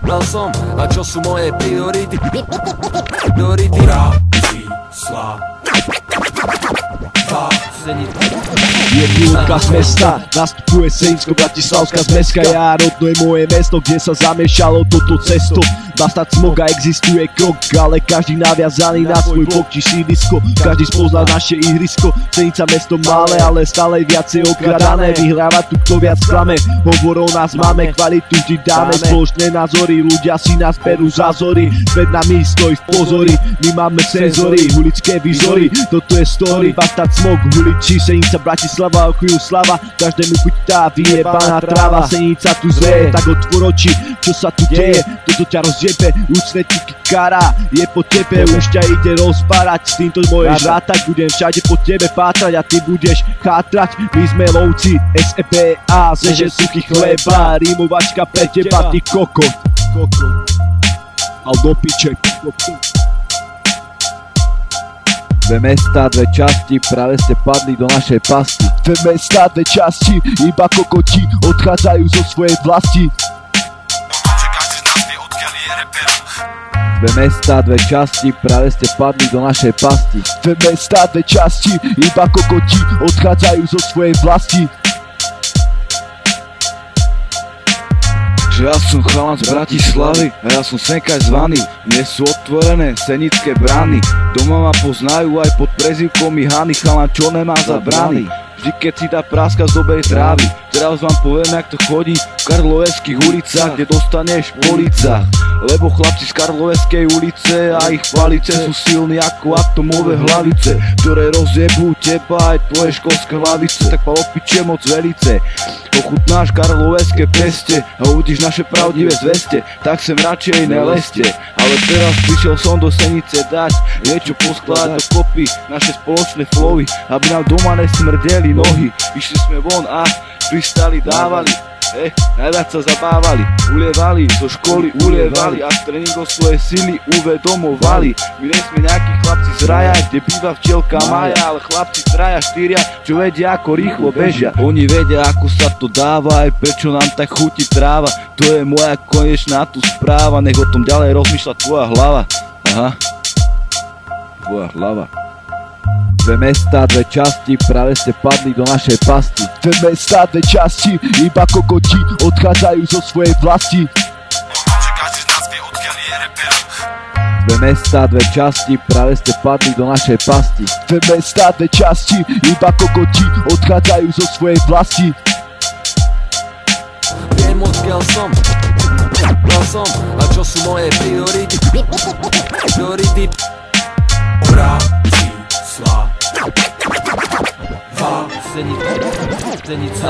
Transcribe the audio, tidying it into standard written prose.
bral som, a čo sú moje priority? Je pilka z mesta, nastupuje Senicko-Bratislavská zmeska. Ja rodno je moje mesto, kde sa zamiešalo toto cesto. Bastard Smoga existuje krok, ale každý naviazaný na svoj bok či sídlisko. Každý spozná naše ihrisko. Senica mesto malé, ale stále viacej okradané. Vyhráva tu kto viac klame, hovorov nás máme, kvalitu vždy dáme. Spoločné názory, ľudia si nás berú za zory. Pred nami stoj v pozori, my máme senzory, ulické výzory. Toto je story, Bastard Smog, uličí Senica Bratislava, chvíľu slava. Každému chuť tá vyjebaná tráva. Senica tu zreje, tak otvor oči, čo sa tu deje. Toto ťa rozjebe, úcne ti kara. Je po tebe, už ťa ide rozpárať. S týmto môžeš rátať, budem všade po tebe pátrať a ty budeš chátrať. My sme lovci, SEBA, zeže suchý chleba. Rímovačka pre teba, ty kokot. Al do piče, kokot. Dve mesta, dve časti, práve ste padli do našej pasti. Dve mesta, dve časti, iba kokoti odchádzajú zo svojej vlasti. Dve mesta, dve časti, práve ste padli do našej pasti. Dve mesta, dve časti, iba kokoti odchádzajú zo svojej vlasti. Že ja som chalan z Bratislavy a ja som senkaj zvaný. Dnes sú otvorené senické brány. Doma ma poznajú aj pod prezývkou Hany. Chalan čo nemá za brány. Vždy keď si dá práska z dobrej trávy. Teraz vám poviem jak to chodí v Karloveských ulicách, kde dostaneš po licách. Lebo chlapci z Karloveskej ulice a ich palice sú silní ako atomové hlavice, ktoré rozjebú teba aj tvoje školské hlavice. Tak pa opiče moc velice. Ochutnáš karloveské peste a uvidíš naše pravdivé zveste, tak sem radšej neleste. Ale teraz prišiel som do Senice dať niečo poskladať do kopy, naše spoločné flowy, aby nám doma nesmrdeli nohy. Išli sme von a pristali dávali, najviac sa zabávali, ulievali, zo školy ulievali a z tréningov svoje sily uvedomovali. My nie sme nejakí chlapci z raja, kde býva včielka Maja, ale chlapci traja, štyria, čo vedia ako rýchlo bežia. Oni vedia ako sa to dáva, aj prečo nám tak chutí tráva. To je moja konečná tu správa, nech o tom ďalej rozmýšľa tvoja hlava. Aha, tvoja hlava. Dve mesta, dve časti, práve ste padli do našej pasti. Dve mesta, dve časti, iba kokoti odchádzajú zo svojej vlasti. Dve mesta, dve časti, práve ste padli do našej pasti. Dve mesta, dve časti, iba kokoti odchádzajú zo svojej vlasti. Viem odkiaľ som, bral som, a čo sú moje priority? Senica.